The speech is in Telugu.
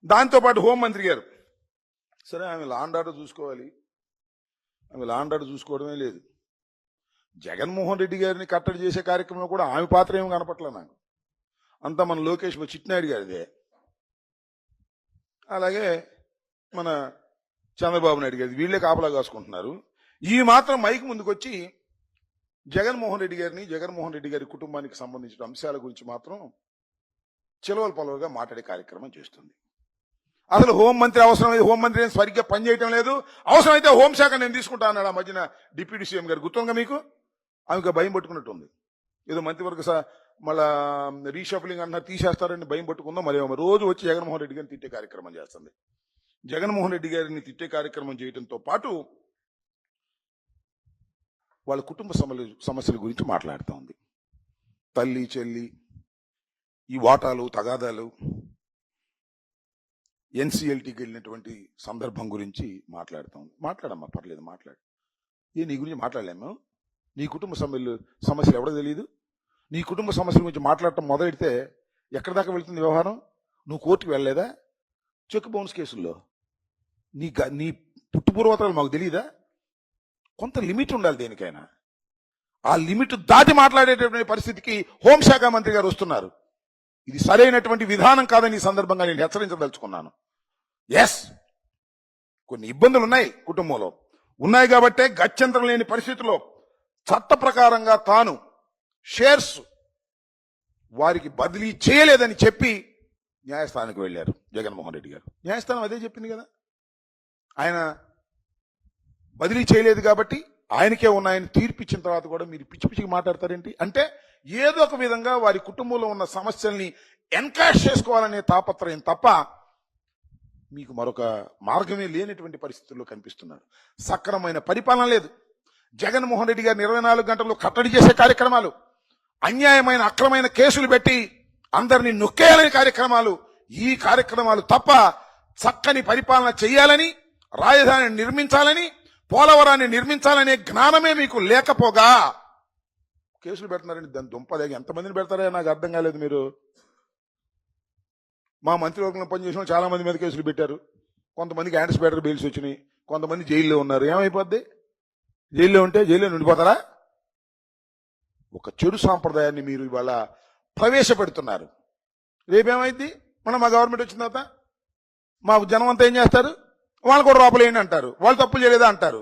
దాంతోపాటు హోంమంత్రి గారు సరే ఆమె లా అండ్ ఆర్డర్ చూసుకోవాలి, ఆమె లా అండ్ ఆర్డర్ చూసుకోవడమే లేదు. జగన్మోహన్ రెడ్డి గారిని కట్టడి చేసే కార్యక్రమంలో కూడా ఆమె పాత్ర ఏమి కనపట్లే నాకు. అంతా మన లోకేష్ చిట్నాయుడు గారిదే, అలాగే మన చంద్రబాబు నాయుడు గారి, వీళ్ళే కాపలా కాసుకుంటున్నారు. ఈ మాత్రం మైక్ ముందుకు వచ్చి జగన్మోహన్ రెడ్డి గారిని, జగన్మోహన్ రెడ్డి గారి కుటుంబానికి సంబంధించిన అంశాల గురించి మాత్రం చిలవల పొలవలుగా మాట్లాడే కార్యక్రమం చేస్తుంది. అసలు హోంమంత్రి అవసరమైతే హోంమంత్రి సరిగ్గా పనిచేయటం లేదు, అవసరమైతే హోంశాఖ నేను తీసుకుంటా అన్నాడు ఆ మధ్యన డిప్యూటీ సీఎం గారు. గుర్తుందిగా మీకు? ఆమెకు భయం పట్టుకున్నట్టు ఉంది, ఏదో మంత్రివర్గ మళ్ళా రీషఫలింగ్ అన్నారు, తీసేస్తారని భయం పట్టుకుందాం. మరి రోజు వచ్చి జగన్మోహన్ రెడ్డి గారిని తిట్టే కార్యక్రమం చేస్తుంది. జగన్మోహన్ రెడ్డి గారిని తిట్టే కార్యక్రమం చేయడంతో పాటు వాళ్ళ కుటుంబ సమస్యల గురించి మాట్లాడుతూ ఉంది. తల్లి చెల్లి, ఈ వాటాలు తగాదాలు, ఎన్సీఎల్టీకి వెళ్ళినటువంటి సందర్భం గురించి మాట్లాడుతూ ఉంది. మాట్లాడమ్మా, పర్లేదు మాట్లాడు. నీ గురించి మాట్లాడలేము. నీ కుటుంబ సమస్యలు ఎవడో తెలియదు. నీ కుటుంబ సమస్యల గురించి మాట్లాడటం మొదలెడితే ఎక్కడి దాకా వెళ్తుంది వ్యవహారం? నువ్వు కోర్టుకు వెళ్ళలేదా? చెక్ బౌన్స్ కేసుల్లో నీ పుట్టుపూర్వతలు మాకు తెలియదా? కొంత లిమిట్ ఉండాలి దేనికైనా. ఆ లిమిట్ దాటి మాట్లాడేటటువంటి పరిస్థితికి హోంశాఖ మంత్రి గారు వస్తున్నారు. ఇది సరైనటువంటి విధానం కాదని ఈ సందర్భంగా నేను హెచ్చరించదలుచుకున్నాను. ఎస్, కొన్ని ఇబ్బందులు ఉన్నాయి, కుటుంబంలో ఉన్నాయి కాబట్టే గత్యంతరం లేని పరిస్థితిలో చట్ట ప్రకారంగా తాను షేర్స్ వారికి బదిలీ చేయలేదని చెప్పి న్యాయస్థానానికి వెళ్లారు జగన్మోహన్ రెడ్డి గారు. న్యాయస్థానం అదే చెప్పింది కదా, ఆయన బదిలీ చేయలేదు కాబట్టి ఆయనకే ఉన్నాయని తీర్పు ఇచ్చిన తర్వాత కూడా మీరు పిచ్చి పిచ్చికి మాట్లాడతారేంటి? అంటే ఏదో ఒక విధంగా వారి కుటుంబంలో ఉన్న సమస్యల్ని ఎన్కాష్ చేసుకోవాలనే తాపత్రయం తప్ప మీకు మరొక మార్గమే లేనటువంటి పరిస్థితుల్లో కనిపిస్తున్నారు. సక్రమైన పరిపాలన లేదు. జగన్మోహన్ రెడ్డి గారిని 24 గంటల్లో కట్టడి చేసే కార్యక్రమాలు, అన్యాయమైన అక్రమైన కేసులు పెట్టి అందరినీ నొక్కేయాలనే కార్యక్రమాలు, ఈ కార్యక్రమాలు తప్ప చక్కని పరిపాలన చేయాలని, రాజధానిని నిర్మించాలని, పోలవరాన్ని నిర్మించాలనే జ్ఞానమే మీకు లేకపోగా కేసులు పెడుతున్నారండి. దాని దుంపదేగి ఎంతమందిని పెడతారో నాకు అర్థం కాలేదు. మీరు మా మంత్రివర్గంలో పనిచేసిన చాలా మంది మీద కేసులు పెట్టారు. కొంతమందికి యాంటిసిపేటరీ బెయిల్స్ వచ్చినాయి, కొంతమంది జైల్లో ఉన్నారు. ఏమైపోద్ది? జైల్లో ఉంటే జైల్లో ఉండిపోతారా? ఒక చెడు సాంప్రదాయాన్ని మీరు ఇవాళ ప్రవేశపెడుతున్నారు. రేపేమైంది? మా గవర్నమెంట్ వచ్చిన తర్వాత మా జనం అంతా ఏం చేస్తారు? వాళ్ళు కూడా లోపలేండి అంటారు, వాళ్ళు తప్పులు చేయలేదా అంటారు.